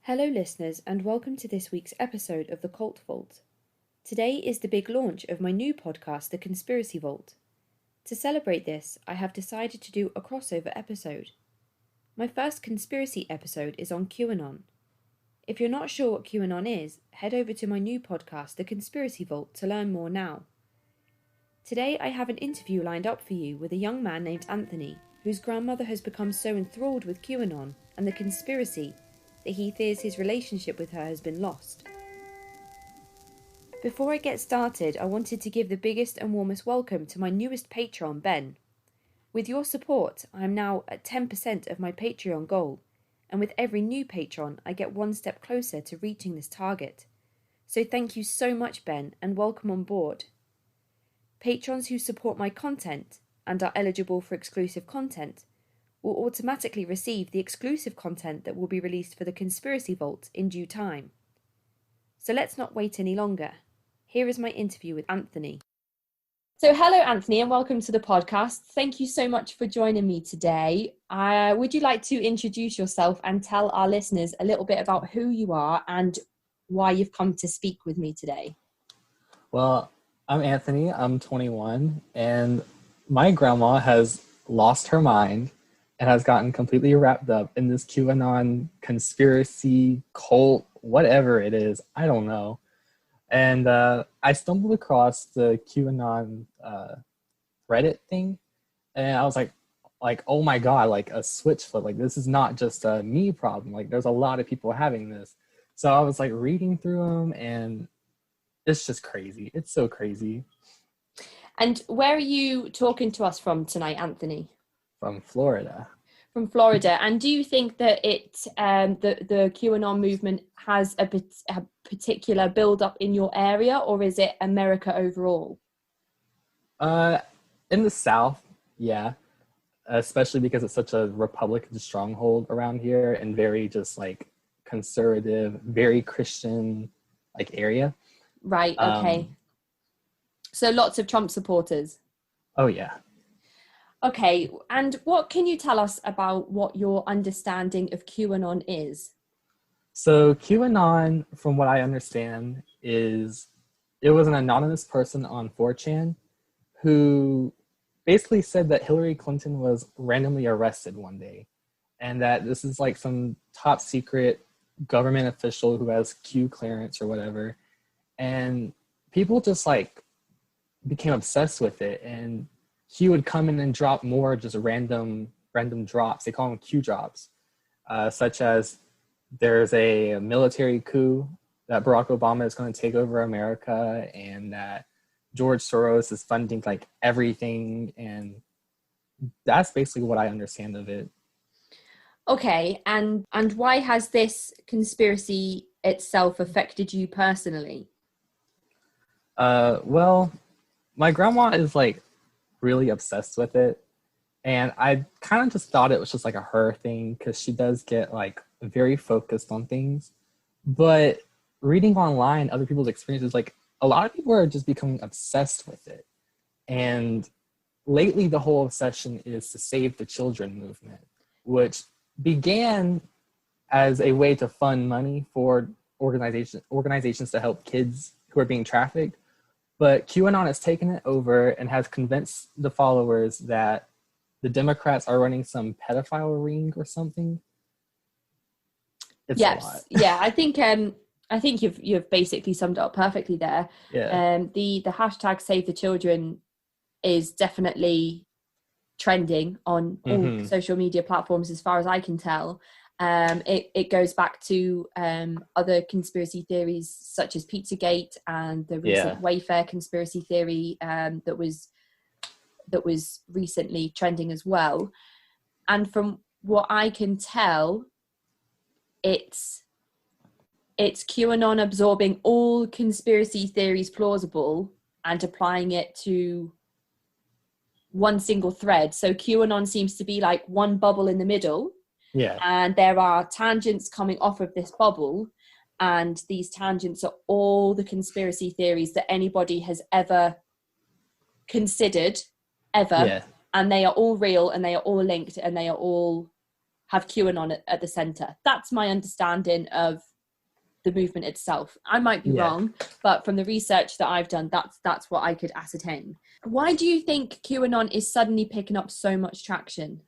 Hello listeners and welcome to this week's episode of the Cult Vault. Today is the big launch of my new podcast, The Conspiracy Vault. To celebrate this, I have decided to do a crossover episode. My first conspiracy episode is on QAnon. If you're not sure what QAnon is, head over to my new podcast, The Conspiracy Vault, to learn more now. Today I have an interview lined up for you with a young man named Anthony, whose grandmother has become so enthralled with QAnon and the conspiracy that he fears his relationship with her has been lost. Before I get started, I wanted to give the biggest and warmest welcome to my newest patron, Ben. With your support, I am now at 10% of my Patreon goal, and with every new patron, I get one step closer to reaching this target. So thank you so much, Ben, and welcome on board. Patrons who support my content and are eligible for exclusive content will automatically receive the exclusive content that will be released for the Conspiracy Vault in due time. So let's not wait any longer. Here is my interview with Anthony. So hello Anthony and welcome to the podcast. Thank you so much for joining me today. Would you like to introduce yourself and tell our listeners a little bit about who you are and why you've come to speak with me today? Well, I'm Anthony, I'm 21, and my grandma has lost her mind and has gotten completely wrapped up in this QAnon conspiracy, cult, whatever it is. I don't know. And I stumbled across the QAnon Reddit thing, and I was like, oh my God, like a switch flip. Like, this is not just a me problem. Like, there's a lot of people having this. So I was like reading through them, and it's just crazy. It's so crazy. And where are you talking to us from tonight, Anthony? From Florida. From Florida. And do you think that the QAnon movement has a particular build-up in your area, or is it America overall? In the South, yeah. Especially because it's such a Republican stronghold around here and very just like conservative, very Christian like area. Right, okay. So lots of Trump supporters. Oh, yeah. Okay, and what can you tell us about what your understanding of QAnon is? So QAnon, from what I understand, it was an anonymous person on 4chan who basically said that Hillary Clinton was randomly arrested one day, and that this is like some top secret government official who has Q clearance or whatever, and people just like became obsessed with it, and he would come in and drop more just random drops. They call them Q drops, such as there's a military coup that Barack Obama is going to take over America, and that George Soros is funding like everything, and that's basically what I understand of it. Okay, and why has this conspiracy itself affected you personally? Well, my grandma is like really obsessed with it, and I kind of just thought it was just like a her thing because she does get like very focused on things. But reading online other people's experiences, like a lot of people are just becoming obsessed with it. And lately the whole obsession is to save the children movement, which began as a way to fund money for organizations to help kids who are being trafficked. But QAnon has taken it over and has convinced the followers that the Democrats are running some pedophile ring or something. It's a lot. Yeah, I think you've basically summed it up perfectly there. Yeah. The hashtag Save the Children is definitely trending on all social media platforms as far as I can tell. It goes back to other conspiracy theories such as Pizzagate and the recent Wayfair conspiracy theory that was recently trending as well. And from what I can tell, it's QAnon absorbing all conspiracy theories plausible and applying it to one single thread. So QAnon seems to be like one bubble in the middle. Yeah. And there are tangents coming off of this bubble, and these tangents are all the conspiracy theories that anybody has ever considered, ever. Yeah. And they are all real, and they are all linked, and they are all have QAnon at the center. That's my understanding of the movement itself. I might be wrong, but from the research that I've done, that's what I could ascertain. Why do you think QAnon is suddenly picking up so much traction?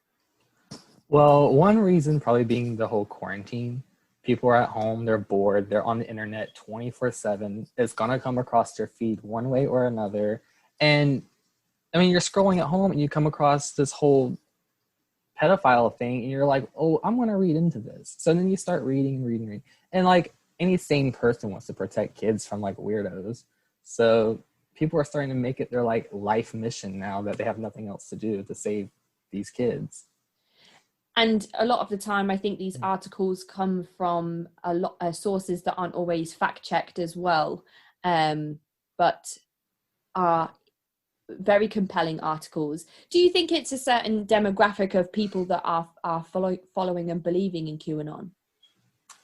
Well, one reason probably being the whole quarantine. People are at home, they're bored, they're on the internet 24/7. It's going to come across their feed one way or another. And I mean, you're scrolling at home and you come across this whole pedophile thing and you're like, oh, I'm going to read into this. So then you start reading. And like any sane person wants to protect kids from like weirdos. So people are starting to make it their like life mission now that they have nothing else to do to save these kids. And a lot of the time, I think these articles come from a lot sources that aren't always fact-checked as well, but are very compelling articles. Do you think it's a certain demographic of people that are following and believing in QAnon?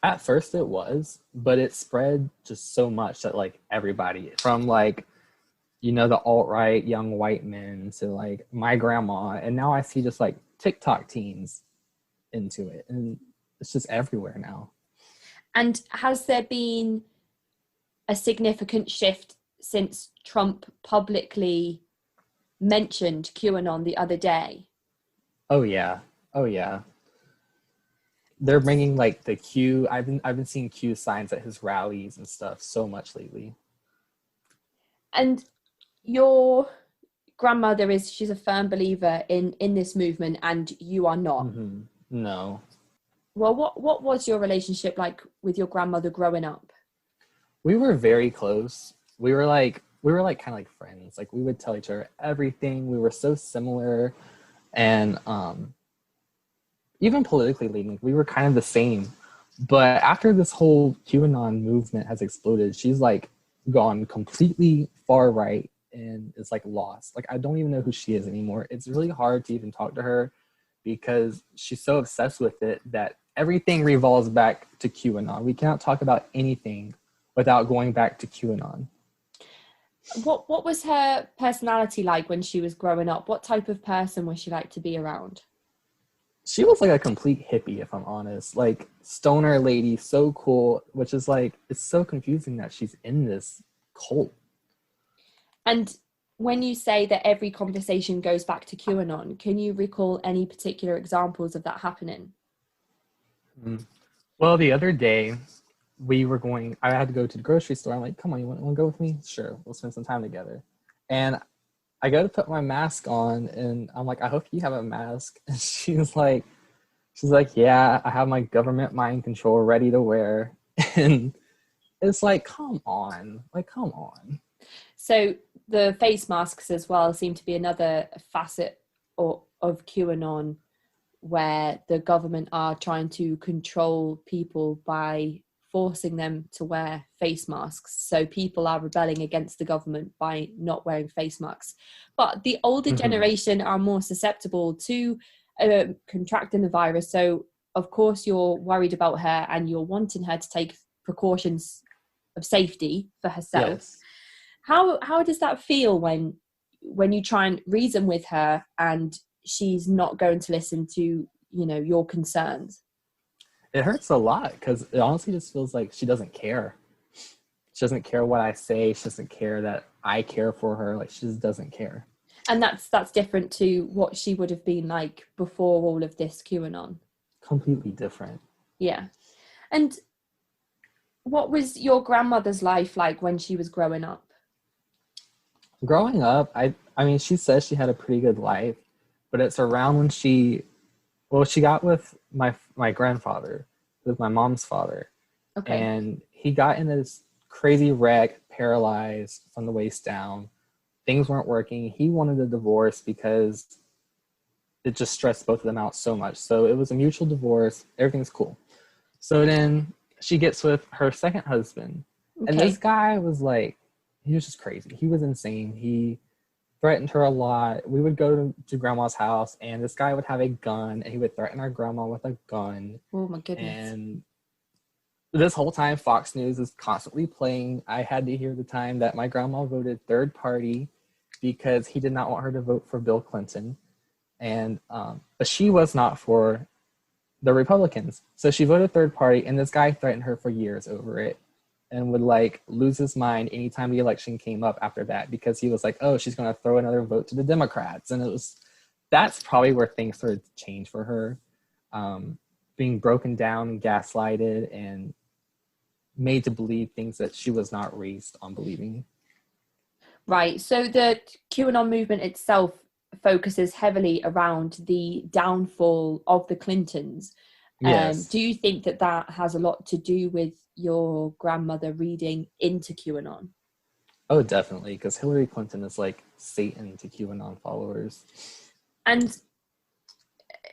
At first it was, but it spread just so much that like everybody from like, you know, the alt-right young white men to like my grandma. And now I see just like TikTok teens into it. And it's just everywhere now. And has there been a significant shift since Trump publicly mentioned QAnon the other day? Oh yeah. They're bringing like the Q. I've been seeing Q signs at his rallies and stuff so much lately. And your grandmother she's a firm believer in this movement, and you are not. Mm-hmm. No. Well, what was your relationship like with your grandmother growing up? We were very close. We were like kind of like friends. Like we would tell each other everything. We were so similar, and even politically leaning, we were kind of the same. But after this whole QAnon movement has exploded, she's like gone completely far right and is like lost. Like I don't even know who she is anymore. It's really hard to even talk to her because she's so obsessed with it that everything revolves back to QAnon. We cannot talk about anything without going back to QAnon. What was her personality like when she was growing up? What type of person was she like to be around? She was like a complete hippie, if I'm honest. Like stoner lady, so cool, which is like, it's so confusing that she's in this cult. And when you say that every conversation goes back to QAnon, can you recall any particular examples of that happening? Well, the other day I had to go to the grocery store. I'm like, come on, you want to go with me? Sure, we'll spend some time together. And I go to put my mask on and I'm like, I hope you have a mask. And she's like, yeah, I have my government mind control ready to wear. And it's like, come on. So the face masks as well seem to be another facet of QAnon, where the government are trying to control people by forcing them to wear face masks. So people are rebelling against the government by not wearing face masks. But the older generation are more susceptible to contracting the virus. So of course you're worried about her and you're wanting her to take precautions of safety for herself. Yes. How does that feel when you try and reason with her and she's not going to listen to, you know, your concerns? It hurts a lot because it honestly just feels like she doesn't care. She doesn't care what I say. She doesn't care that I care for her. Like, she just doesn't care. And that's different to what she would have been like before all of this QAnon. Completely different. Yeah. And what was your grandmother's life like when she was growing up? Growing up, I mean, she says she had a pretty good life, but it's around when she got with my grandfather, who was my mom's father. Okay. And he got in this crazy wreck, paralyzed from the waist down. Things weren't working. He wanted a divorce because it just stressed both of them out so much. So it was a mutual divorce. Everything's cool. So then she gets with her second husband. Okay. And this guy was like, he was just crazy. He was insane. He threatened her a lot. We would go to grandma's house and this guy would have a gun and he would threaten our grandma with a gun. Oh my goodness. And this whole time Fox News is constantly playing. I had to hear the time that my grandma voted third party because he did not want her to vote for Bill Clinton. And but she was not for the Republicans. So she voted third party, and this guy threatened her for years over it and would like lose his mind anytime the election came up after that, because he was like, oh, she's going to throw another vote to the Democrats. And that's probably where things started to change for her, being broken down, gaslighted, and made to believe things that she was not raised on believing. Right. So the QAnon movement itself focuses heavily around the downfall of the Clintons. Yes. Do you think that has a lot to do with your grandmother reading into QAnon? Oh, definitely, because Hillary Clinton is like Satan to QAnon followers. And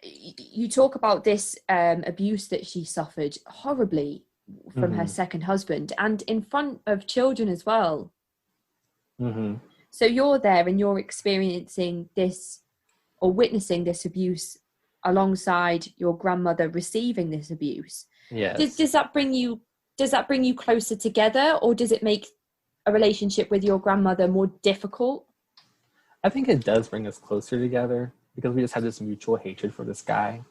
you talk about this abuse that she suffered horribly from her second husband, and in front of children as well. Mm-hmm. So you're there and you're experiencing this or witnessing this abuse alongside your grandmother receiving this abuse. Yes. Does that bring you closer together, or does it make a relationship with your grandmother more difficult? I think it does bring us closer together because we just have this mutual hatred for this guy.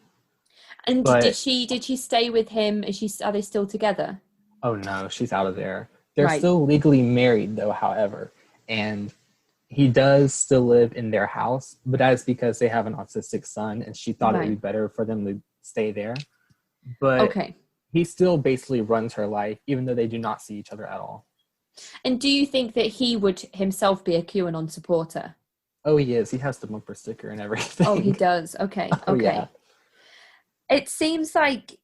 And did she stay with him? Are they still together? Oh no, she's out of there. They're Right. still legally married though, however, and he does still live in their house, but that is because they have an autistic son, and she thought it would be better for them to stay there. But okay. He still basically runs her life, even though they do not see each other at all. And do you think that he would himself be a QAnon supporter? Oh, he is. He has the bumper sticker and everything. Oh, he does. Okay. Oh, Okay. yeah. It seems like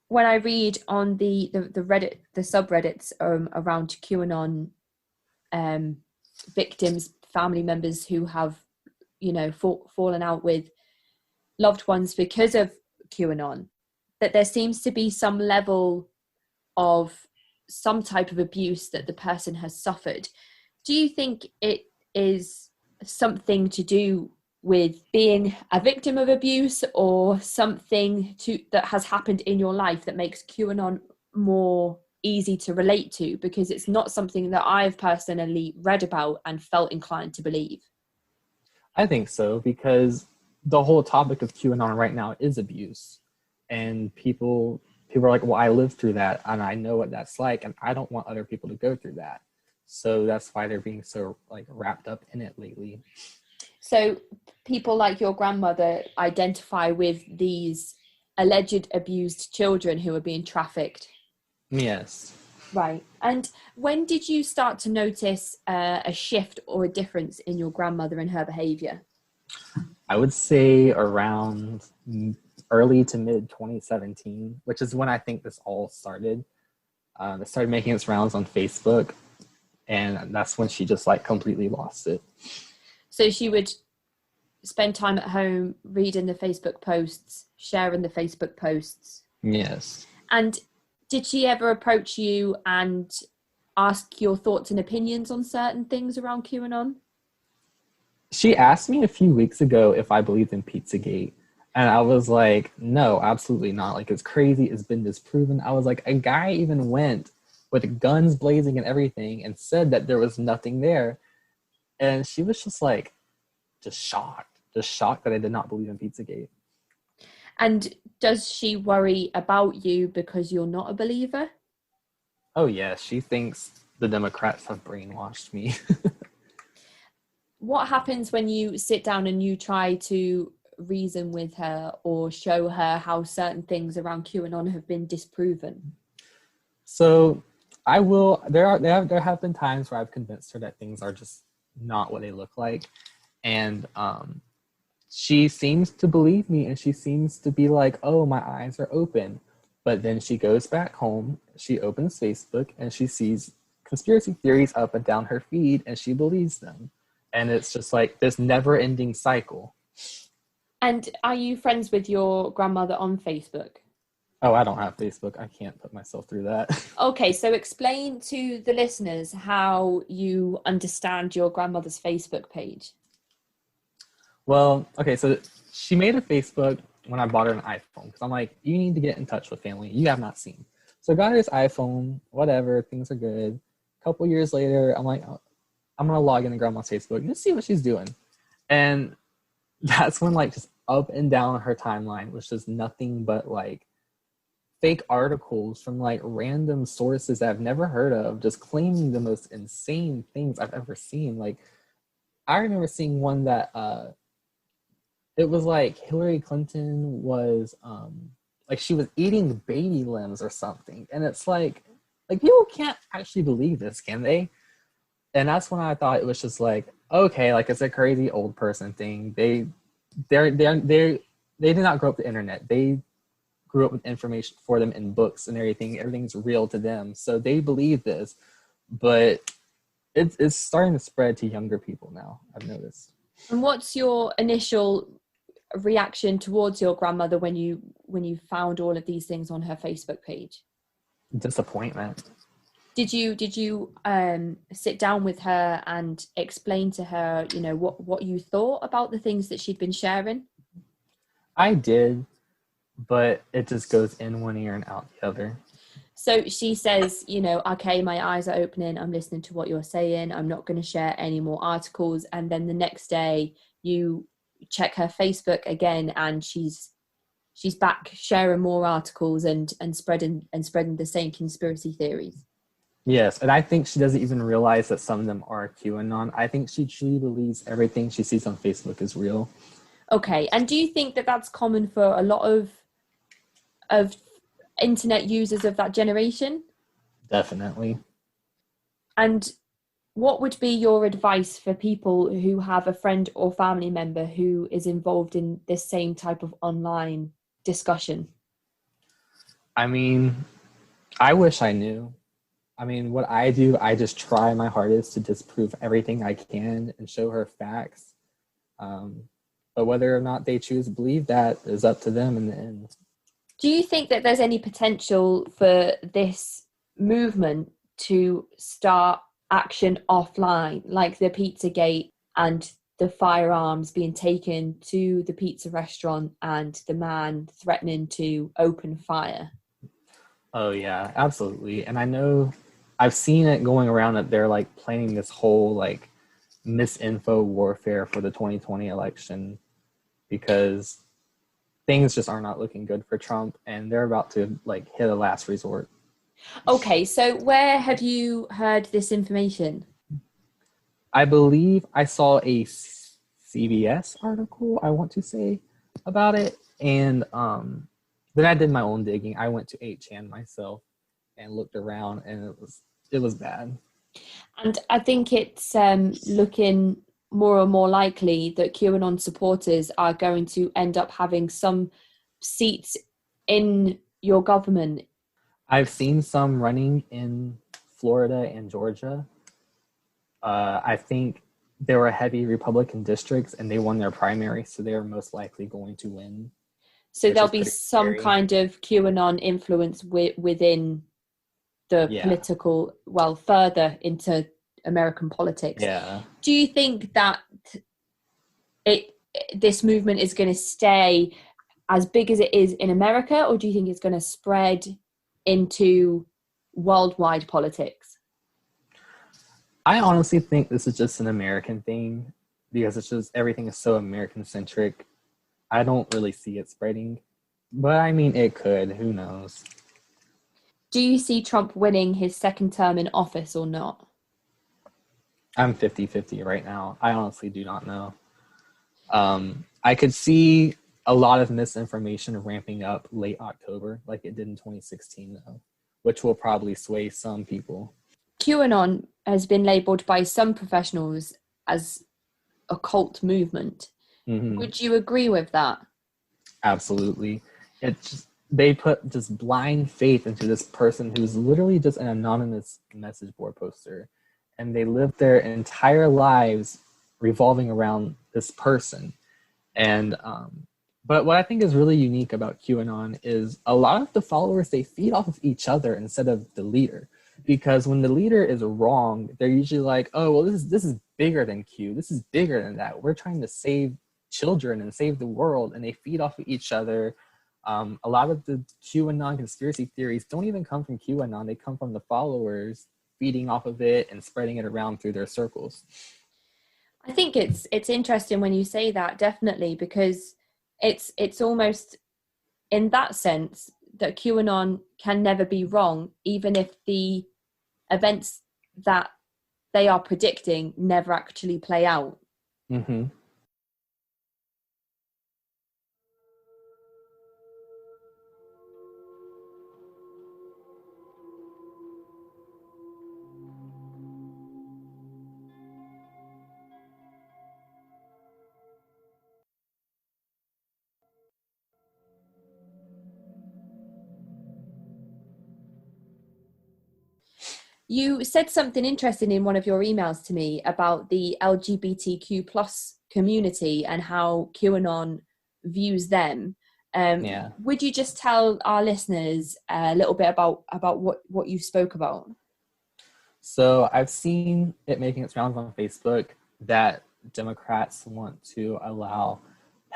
when I read on the Reddit, the subreddits around QAnon victims, family members who have, fallen out with loved ones because of QAnon, that there seems to be some level of some type of abuse that the person has suffered. Do you think it is something to do with being a victim of abuse, or something that has happened in your life that makes QAnon more easy to relate to? Because it's not something that I've personally read about and felt inclined to believe. I think so, because the whole topic of QAnon right now is abuse. And people are like, well, I lived through that and I know what that's like, and I don't want other people to go through that. So that's why they're being so like wrapped up in it lately. So people like your grandmother identify with these alleged abused children who are being trafficked. Yes. Right. And when did you start to notice a shift or a difference in your grandmother and her behavior? I would say around early to mid 2017, which is when I think this all started. It started making its rounds on Facebook, and that's when she just like completely lost it. So she would spend time at home reading the Facebook posts, sharing the Facebook posts. Yes. And did she ever approach you and ask your thoughts and opinions on certain things around QAnon? She asked me a few weeks ago if I believed in Pizzagate. And I was like, no, absolutely not. Like, it's crazy. It's been disproven. I was like, a guy even went with guns blazing and everything and said that there was nothing there. And she was just like, just shocked that I did not believe in Pizzagate. And does she worry about you because you're not a believer? Oh, yeah. She thinks the Democrats have brainwashed me. What happens when you sit down and you try to reason with her or show her how certain things around QAnon have been disproven? So I will. There have been times where I've convinced her that things are just not what they look like, and she seems to believe me, and she seems to be like, "Oh, my eyes are open." But then she goes back home, she opens Facebook, and she sees conspiracy theories up and down her feed, and she believes them. And it's just like this never-ending cycle. And are you friends with your grandmother on Facebook? Oh, I don't have Facebook. I can't put myself through that. Okay, so explain to the listeners how you understand your grandmother's Facebook page. Well, okay, so she made a Facebook when I bought her an iPhone, because I'm like, you need to get in touch with family you have not seen. So I got her this iPhone, whatever, things are good. A couple years later, I'm like, oh, I'm going to log into grandma's Facebook and just see what she's doing. And that's when like just up and down her timeline was just nothing but like fake articles from like random sources that I've never heard of, just claiming the most insane things I've ever seen. Like, I remember seeing one that it was like Hillary Clinton was like she was eating baby limbs or something, and it's like people can't actually believe this, can they? And that's when I thought it was just like, okay, like it's a crazy old person thing. They did not grow up with the internet. They grew up with information for them in books and everything. Everything's real to them, so they believe this. But it's starting to spread to younger people now, I've noticed. And what's your initial reaction towards your grandmother when you found all of these things on her Facebook page? Disappointment. Did you sit down with her and explain to her, you know, what you thought about the things that she'd been sharing? I did, but it just goes in one ear and out the other. So she says, you know, okay, my eyes are opening, I'm listening to what you're saying, I'm not going to share any more articles. And then the next day you check her Facebook again and she's back sharing more articles and spreading the same conspiracy theories. Yes, and I think she doesn't even realize that some of them are QAnon. I think she truly believes everything she sees on Facebook is real. Okay, and do you think that that's common for a lot of internet users of that generation? Definitely. And what would be your advice for people who have a friend or family member who is involved in this same type of online discussion? I mean, I wish I knew. I mean, what I do, I just try my hardest to disprove everything I can and show her facts. But whether or not they choose to believe that is up to them in the end. Do you think that there's any potential for this movement to start action offline, like the Pizzagate and the firearms being taken to the pizza restaurant and the man threatening to open fire? Oh, yeah, absolutely. And I know I've seen it going around that they're like planning this whole like misinfo warfare for the 2020 election because things just are not looking good for Trump and they're about to like hit a last resort. Okay, so where have you heard this information? I believe I saw a CBS article, I want to say, about it. And then I did my own digging. I went to 8chan myself and looked around, and it was bad. And I think it's looking more and more likely that QAnon supporters are going to end up having some seats in your government. I've seen some running in Florida and Georgia. I think there were heavy Republican districts, and they won their primary, so they're most likely going to win. So there'll be some kind of QAnon influence within the political, well, further into American politics. Yeah. Do you think that this movement is going to stay as big as it is in America, or do you think it's going to spread into worldwide politics? I honestly think this is just an American thing because it's just everything is so American centric. I don't really see it spreading, but I mean, it could. Who knows? Do you see Trump winning his second term in office or not? I'm 50-50 right now. I honestly do not know. I could see a lot of misinformation ramping up late October, like it did in 2016, though, which will probably sway some people. QAnon has been labelled by some professionals as a cult movement. Mm-hmm. Would you agree with that? Absolutely. They put just blind faith into this person who's literally just an anonymous message board poster, and they live their entire lives revolving around this person. And but what I think is really unique about QAnon is a lot of the followers, they feed off of each other instead of the leader. Because when the leader is wrong, they're usually like, oh, well, this is bigger than Q. This is bigger than that. We're trying to save children and save the world, and they feed off of each other. A lot of the QAnon conspiracy theories don't even come from QAnon. They come from the followers feeding off of it and spreading it around through their circles. I think it's interesting when you say that, definitely, because it's almost in that sense that QAnon can never be wrong, even if the events that they are predicting never actually play out. Mm-hmm. You said something interesting in one of your emails to me about the LGBTQ plus community and how QAnon views them. Yeah. Would you just tell our listeners a little bit about what you spoke about? So I've seen it making its rounds on Facebook that Democrats want to allow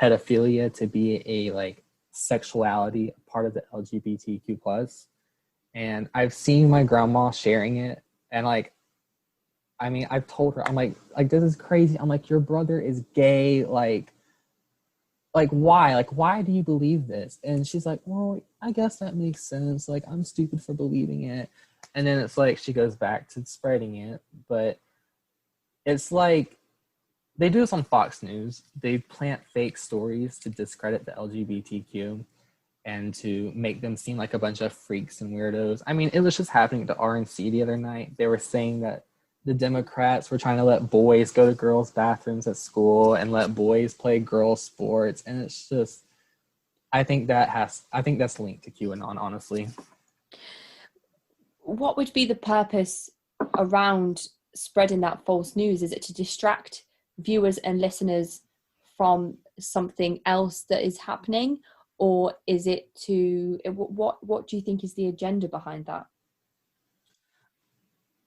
pedophilia to be a like sexuality part of the LGBTQ plus. And I've seen my grandma sharing it, and like, I mean, I've told her, I'm like this is crazy. I'm like, your brother is gay, why? Like, why do you believe this? And she's like, well, I guess that makes sense. Like, I'm stupid for believing it. And then it's like she goes back to spreading it. But it's like they do this on Fox News. They plant fake stories to discredit the LGBTQ and to make them seem like a bunch of freaks and weirdos. I mean, it was just happening to RNC the other night. They were saying that the Democrats were trying to let boys go to girls' bathrooms at school and let boys play girls' sports. And it's just, I think that's linked to QAnon, honestly. What would be the purpose around spreading that false news? Is it to distract viewers and listeners from something else that is happening? Or is it to, what do you think is the agenda behind that?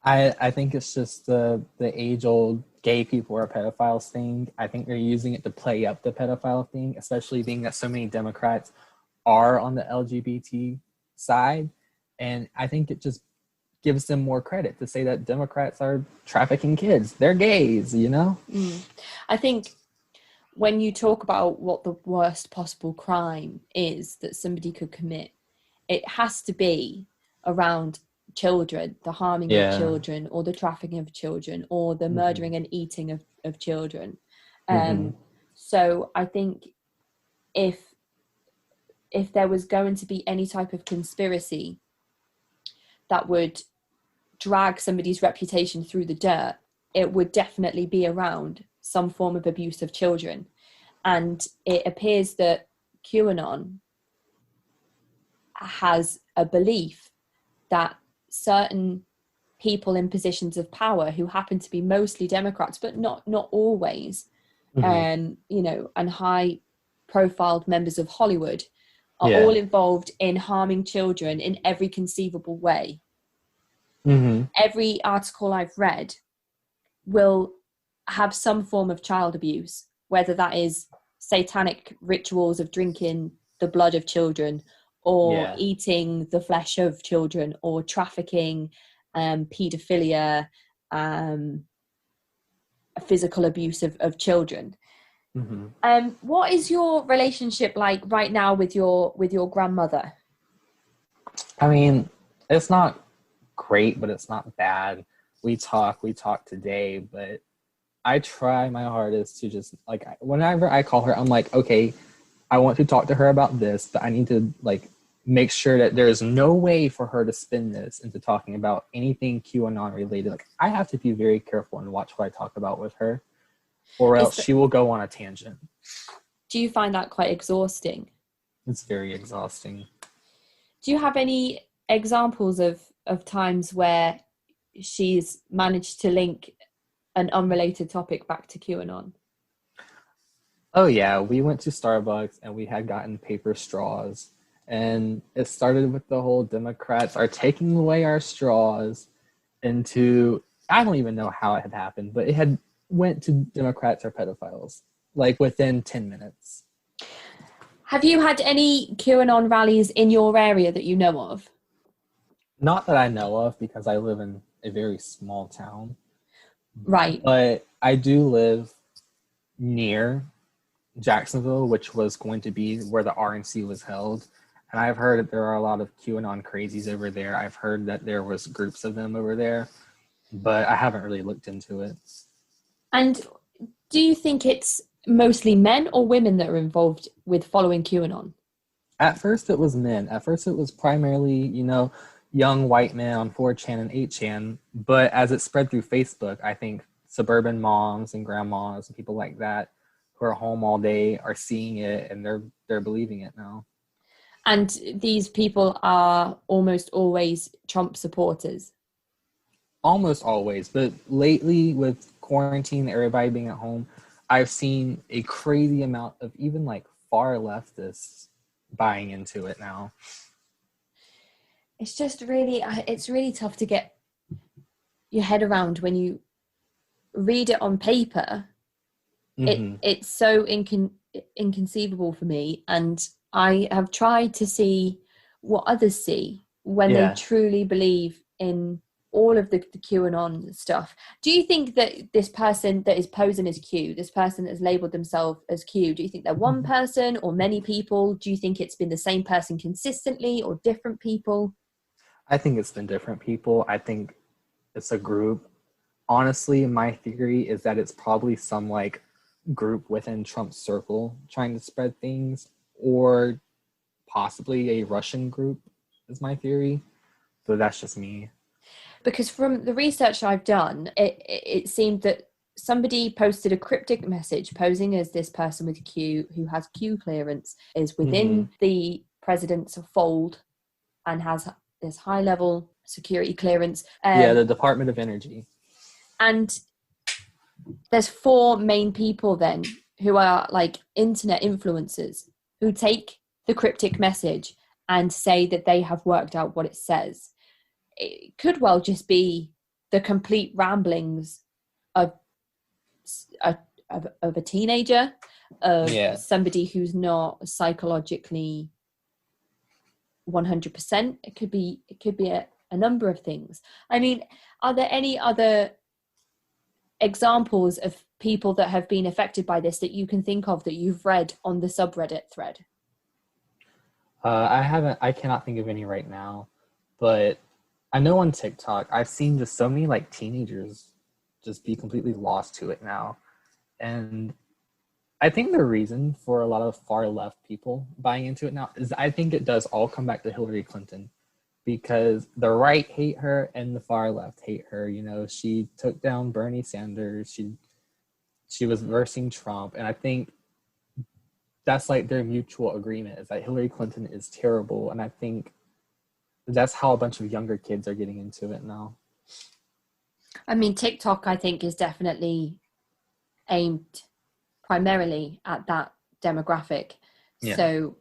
I think it's just the age-old gay people are pedophiles thing. I think they're using it to play up the pedophile thing, especially being that so many Democrats are on the LGBT side. And I think it just gives them more credit to say that Democrats are trafficking kids. They're gays, you know? I think when you talk about what the worst possible crime is that somebody could commit, it has to be around children, the harming of children, or the trafficking of children, or the murdering and eating of children. So I think if there was going to be any type of conspiracy that would drag somebody's reputation through the dirt, it would definitely be around some form of abuse of children. And it appears that QAnon has a belief that certain people in positions of power who happen to be mostly Democrats, but not always, you know, and high profiled members of Hollywood are all involved in harming children in every conceivable way. Every article I've read will have some form of child abuse, whether that is satanic rituals of drinking the blood of children, or eating the flesh of children, or trafficking, paedophilia, physical abuse of children. What is your relationship like right now with your grandmother? I mean, it's not great, but it's not bad. We talk today, but I try my hardest to just, like, whenever I call her, I'm like, okay, I want to talk to her about this, but I need to, like, make sure that there is no way for her to spin this into talking about anything QAnon related. Like, I have to be very careful and watch what I talk about with her, or else she will go on a tangent. Do you find that quite exhausting? It's very exhausting. Do you have any examples of times where she's managed to link an unrelated topic back to QAnon? Oh yeah, we went to Starbucks and we had gotten paper straws, and it started with the whole Democrats are taking away our straws into, I don't even know how it had happened, but it had went to Democrats are pedophiles, like within 10 minutes. Have you had any QAnon rallies in your area that you know of? Not that I know of, because I live in a very small town. Right. But I do live near Jacksonville, which was going to be where the RNC was held. And I've heard that there are a lot of QAnon crazies over there. I've heard that there was groups of them over there, but I haven't really looked into it. And do you think it's mostly men or women that are involved with following QAnon? At first it was men. At first it was primarily, young white men on 4chan and 8chan. But as it spread through Facebook, I think suburban moms and grandmas and people like that who are home all day are seeing it, and they're believing it now. And these people are almost always Trump supporters. Almost always, but lately with quarantine, everybody being at home, I've seen a crazy amount of even like far leftists buying into it now. It's just it's really tough to get your head around when you read it on paper. Mm-hmm. It's so inconceivable for me, and I have tried to see what others see when they truly believe in all of the QAnon stuff. Do you think that this person that is posing as Q, this person that has labeled themselves as Q, do you think they're one person or many people? Do you think it's been the same person consistently or different people? I think it's been different people. I think it's a group. Honestly, my theory is that it's probably some like group within Trump's circle trying to spread things, or possibly a Russian group is my theory. So that's just me. Because from the research I've done, it seemed that somebody posted a cryptic message posing as this person with Q, who has Q clearance, is within the president's fold and has this high-level security clearance. The Department of Energy. And there's 4 main people then who are like internet influencers who take the cryptic message and say that they have worked out what it says. It could well just be the complete ramblings of a teenager, of somebody who's not psychologically 100%. It could be a number of things. I mean, are there any other examples of people that have been affected by this that you can think of that you've read on the subreddit thread? I cannot think of any right now, but I know on TikTok, I've seen just so many like teenagers just be completely lost to it now. And I think the reason for a lot of far left people buying into it now is I think it does all come back to Hillary Clinton, because the right hate her and the far left hate her. She took down Bernie Sanders. She was versing Trump. And I think that's like their mutual agreement, is that Hillary Clinton is terrible. And I think that's how a bunch of younger kids are getting into it now. I mean, TikTok, I think, is definitely aimed primarily at that demographic. Yeah. So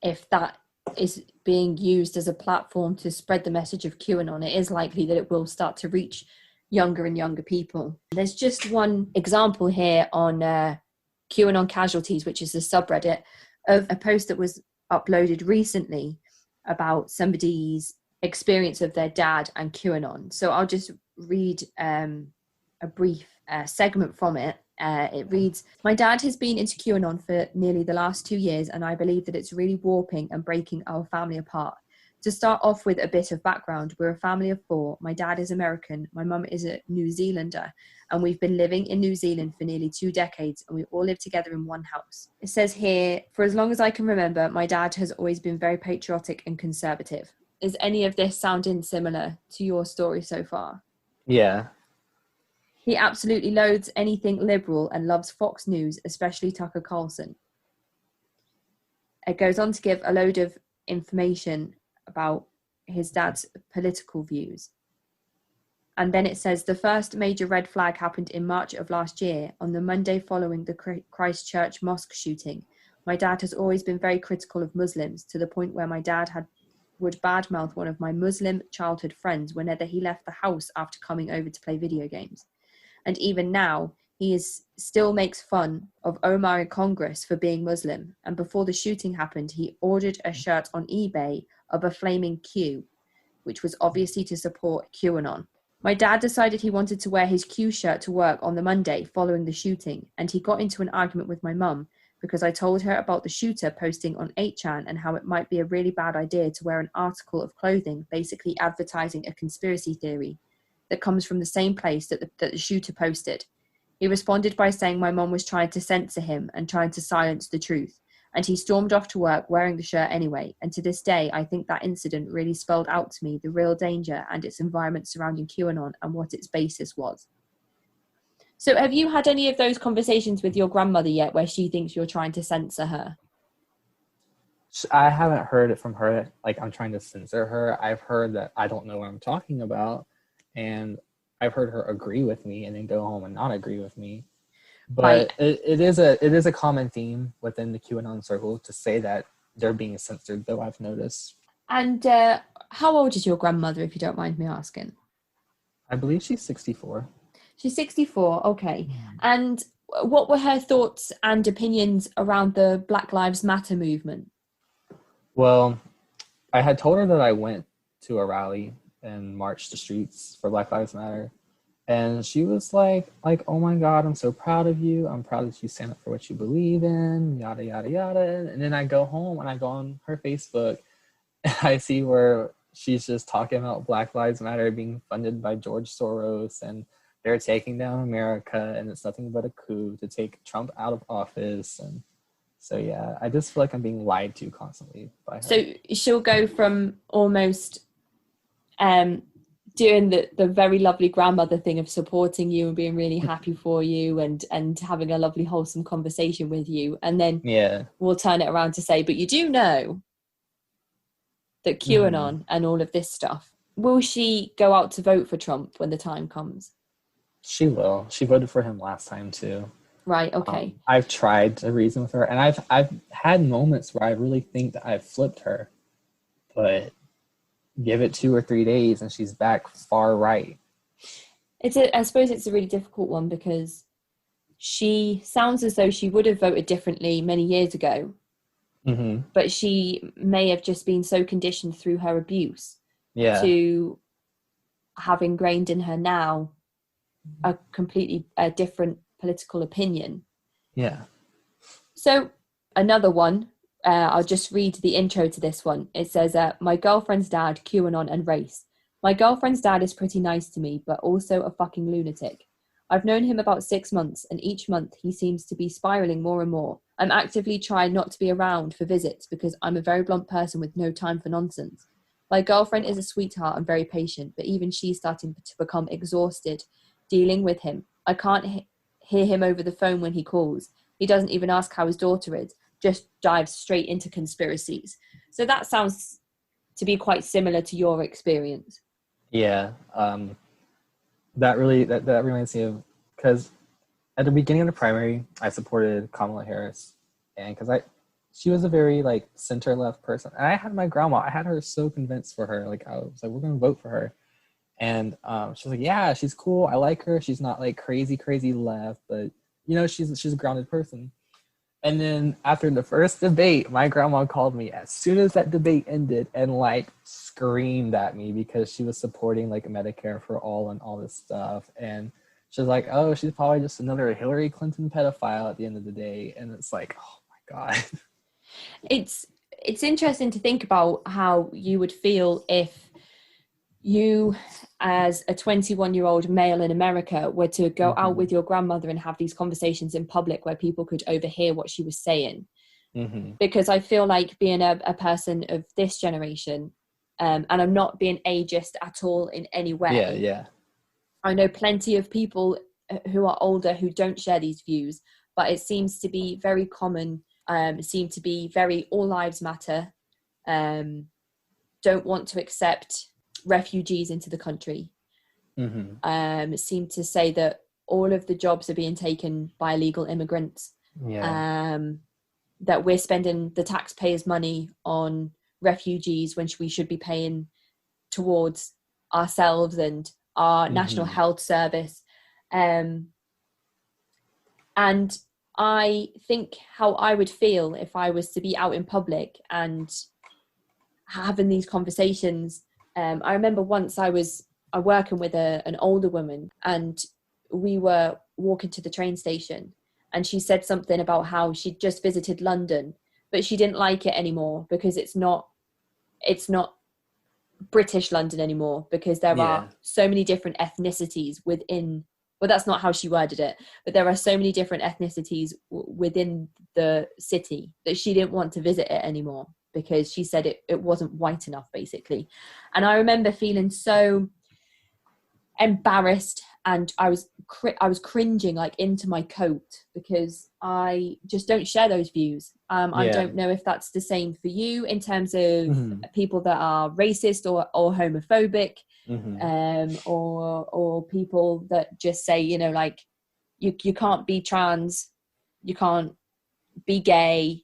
if that is being used as a platform to spread the message of QAnon, it is likely that it will start to reach younger and younger people. There's just one example here on QAnon Casualties, which is the subreddit, of a post that was uploaded recently about somebody's experience of their dad and QAnon. So I'll just read a brief segment from it. It reads, "My dad has been into QAnon for nearly the last 2 years, and I believe that it's really warping and breaking our family apart. To start off with a bit of background, we're a family of 4. My dad is American, my mum is a New Zealander, and we've been living in New Zealand for nearly 2 decades, and we all live together in one house. It says here, for as long as I can remember, my dad has always been very patriotic and conservative." Is any of this sounding similar to your story so far? Yeah. "He absolutely loathes anything liberal and loves Fox News, especially Tucker Carlson." It goes on to give a load of information about his dad's political views. And then it says, "The first major red flag happened in March of last year, on the Monday following the Christchurch mosque shooting. My dad has always been very critical of Muslims, to the point where my dad would badmouth one of my Muslim childhood friends whenever he left the house after coming over to play video games. And even now, he still makes fun of Omar in Congress for being Muslim. And before the shooting happened, he ordered a shirt on eBay of a flaming Q, which was obviously to support QAnon." My dad decided he wanted to wear his Q shirt to work on the Monday following the shooting, and he got into an argument with my mum because I told her about the shooter posting on 8chan and how it might be a really bad idea to wear an article of clothing basically advertising a conspiracy theory that comes from the same place that the shooter posted. He responded by saying my mum was trying to censor him and trying to silence the truth, and he stormed off to work wearing the shirt anyway. And to this day, I think that incident really spelled out to me the real danger and its environment surrounding QAnon and what its basis was. So have you had any of those conversations with your grandmother yet where she thinks you're trying to censor her? I haven't heard it from her, like I'm trying to censor her. I've heard that I don't know what I'm talking about, and I've heard her agree with me and then go home and not agree with me. But it is a common theme within the QAnon circle to say that they're being censored, though I've noticed. And how old is your grandmother, if you don't mind me asking? I believe she's 64. She's 64, okay. And what were her thoughts and opinions around the Black Lives Matter movement? Well, I had told her that I went to a rally and marched the streets for Black Lives Matter. And she was like, oh my God, I'm so proud of you. I'm proud that you stand up for what you believe in, yada, yada, yada. And then I go home and I go on her Facebook and I see where she's just talking about Black Lives Matter being funded by George Soros and they're taking down America and it's nothing but a coup to take Trump out of office. And so, yeah, I just feel like I'm being lied to constantly by her. So she'll go from almost doing the very lovely grandmother thing of supporting you and being really happy for you and having a lovely wholesome conversation with you, and then we'll turn it around to say, but you do know that QAnon and all of this stuff, will she go out to vote for Trump when the time comes? She will. She voted for him last time too. Right, okay. I've tried to reason with her, and I've had moments where I really think that I've flipped her, but give it 2 or 3 days and she's back far right. I suppose it's a really difficult one because she sounds as though she would have voted differently many years ago, but she may have just been so conditioned through her abuse to have ingrained in her now a completely different political opinion. Yeah. So another one, I'll just read the intro to this one. It says, my girlfriend's dad, QAnon and race. My girlfriend's dad is pretty nice to me, but also a fucking lunatic. I've known him about 6 months, and each month he seems to be spiraling more and more. I'm actively trying not to be around for visits because I'm a very blunt person with no time for nonsense. My girlfriend is a sweetheart and very patient, but even she's starting to become exhausted dealing with him. I can't hear him over the phone when he calls. He doesn't even ask how his daughter is, just dives straight into conspiracies. So that sounds to be quite similar to your experience. Yeah. That reminds me of, because at the beginning of the primary, I supported Kamala Harris, and because she was a very like center left person, and I had my grandma. I had her so convinced for her. Like I was like, we're gonna vote for her, and she was like, yeah, she's cool. I like her. She's not like crazy left, but you know, she's a grounded person. And then after the first debate, my grandma called me as soon as that debate ended and like screamed at me because she was supporting like Medicare for all and all this stuff. And she was like, oh, she's probably just another Hillary Clinton pedophile at the end of the day. And it's like, oh my God. It's interesting to think about how you would feel if you, as a 21-year-old male in America, were to go out with your grandmother and have these conversations in public where people could overhear what she was saying. Because I feel like being a person of this generation, and I'm not being ageist at all in any way. I know plenty of people who are older who don't share these views, but it seems to be very common, seem to be very all lives matter, don't want to accept refugees into the country, seem to say that all of the jobs are being taken by illegal immigrants, that we're spending the taxpayers' money on refugees when we should be paying towards ourselves and our National Health Service. And I think how I would feel if I was to be out in public and having these conversations. I remember once I was I'm working with an older woman, and we were walking to the train station, and she said something about how she'd just visited London, but she didn't like it anymore because it's not British London anymore, because there are so many different ethnicities within, well, that's not how she worded it, but there are so many different ethnicities within the city that she didn't want to visit it anymore because she said it wasn't white enough, basically. And I remember feeling so embarrassed, and I was cringing like into my coat, because I just don't share those views. I don't know if that's the same for you in terms of people that are racist or homophobic, or people that just say, you know, like you can't be trans, you can't be gay.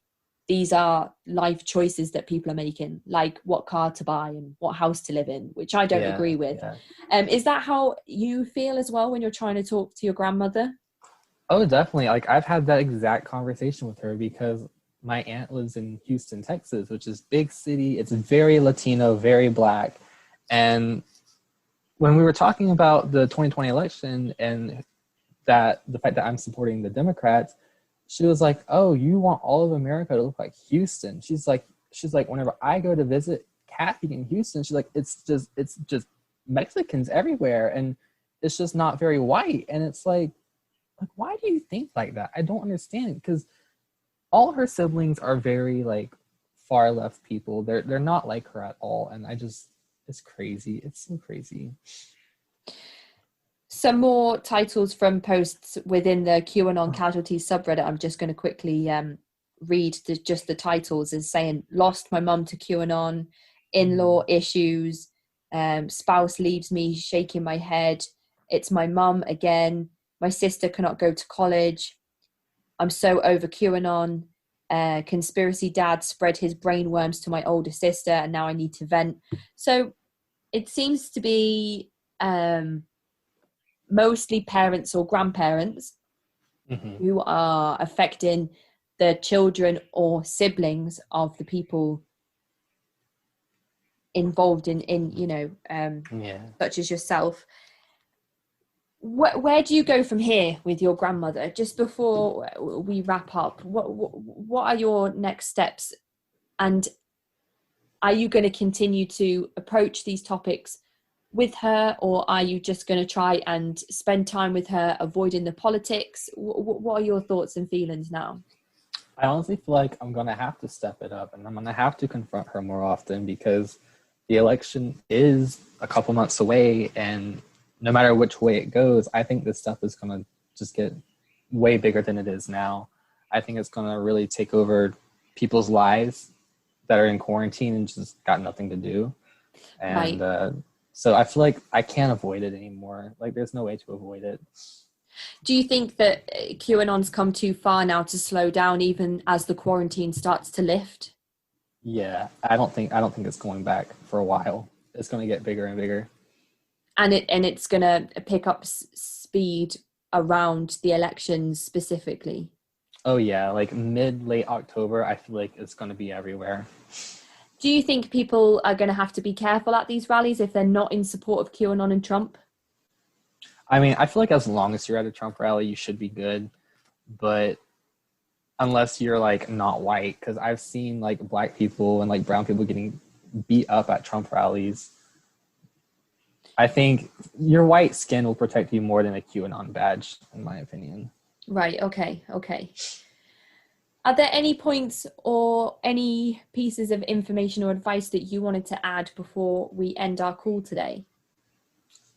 These are life choices that people are making, like what car to buy and what house to live in, which I don't agree with. Is that how you feel as well when you're trying to talk to your grandmother? Oh, definitely. Like, I've had that exact conversation with her because my aunt lives in Houston, Texas, which is big city. It's very Latino, very Black. And when we were talking about the 2020 election and that the fact that I'm supporting the Democrats, she was like, "Oh, you want all of America to look like Houston?" She's like, whenever I go to visit Kathy in Houston, she's like, it's just Mexicans everywhere, and it's just not very white. And it's like, why do you think like that? I don't understand, because all her siblings are very like far left people. They're not like her at all, and it's crazy. It's so crazy. Some more titles from posts within the QAnon Casualties subreddit. I'm just going to quickly read just the titles, is saying, "Lost my mum to QAnon," "In-law issues," "Spouse leaves me shaking my head," "It's my mum again," "My sister cannot go to college," "I'm so over QAnon," "Conspiracy dad spread his brainworms to my older sister and now I need to vent." So it seems to be mostly parents or grandparents who are affecting the children or siblings of the people involved in you know, such as yourself. Where do you go from here with your grandmother? Just before we wrap up, what are your next steps? And are you going to continue to approach these topics with her, or are you just going to try and spend time with her avoiding the politics? What are your thoughts and feelings now? I honestly feel like I'm going to have to step it up, and I'm going to have to confront her more often, because the election is a couple months away, and no matter which way it goes, I think this stuff is going to just get way bigger than it is now. I think it's going to really take over people's lives that are in quarantine and just got nothing to do. And so I feel like I can't avoid it anymore. Like, there's no way to avoid it. Do you think that QAnon's come too far now to slow down, even as the quarantine starts to lift? Yeah, I don't think it's going back for a while. It's going to get bigger and bigger. And it's going to pick up speed around the elections specifically. Oh yeah, like late October, I feel like it's going to be everywhere. Do you think people are going to have to be careful at these rallies if they're not in support of QAnon and Trump? I mean, I feel like as long as you're at a Trump rally, you should be good. But unless you're like not white, because I've seen like Black people and like brown people getting beat up at Trump rallies. I think your white skin will protect you more than a QAnon badge, in my opinion. Right, okay. Are there any points or any pieces of information or advice that you wanted to add before we end our call today?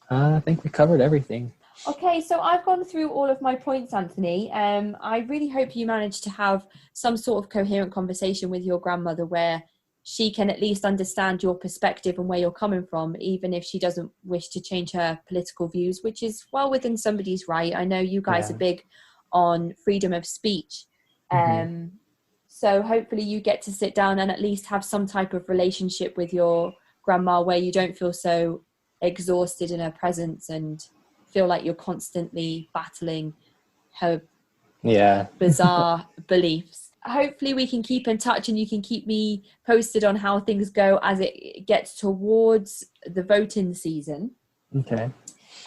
I think we covered everything. Okay, so I've gone through all of my points, Anthony. I really hope you managed to have some sort of coherent conversation with your grandmother where she can at least understand your perspective and where you're coming from, even if she doesn't wish to change her political views, which is well within somebody's right. I know you guys are big on freedom of speech. So hopefully you get to sit down and at least have some type of relationship with your grandma where you don't feel so exhausted in her presence and feel like you're constantly battling her bizarre beliefs. Hopefully we can keep in touch and you can keep me posted on how things go as it gets towards the voting season. Okay.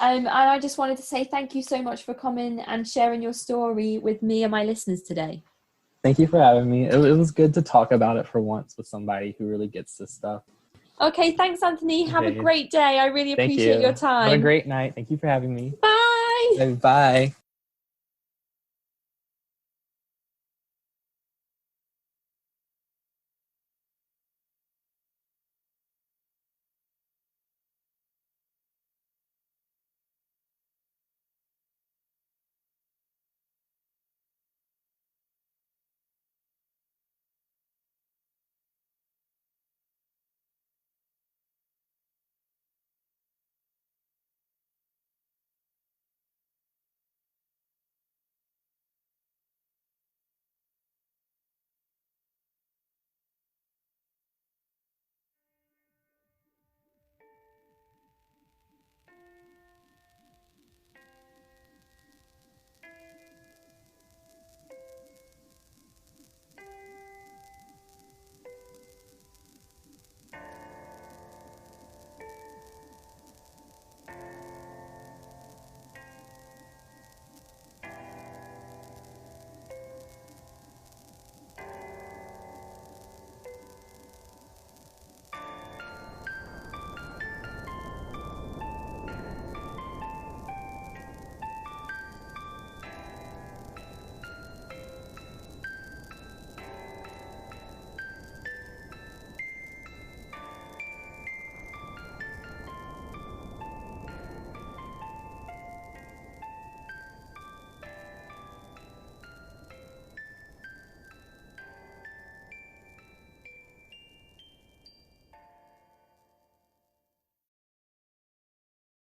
And I just wanted to say thank you so much for coming and sharing your story with me and my listeners today. Thank you for having me. It was good to talk about it for once with somebody who really gets this stuff. Okay, thanks, Anthony. Have a Okay. great day. I really Thank appreciate your you. Have a time. great night. Thank you for having me. Bye. Bye.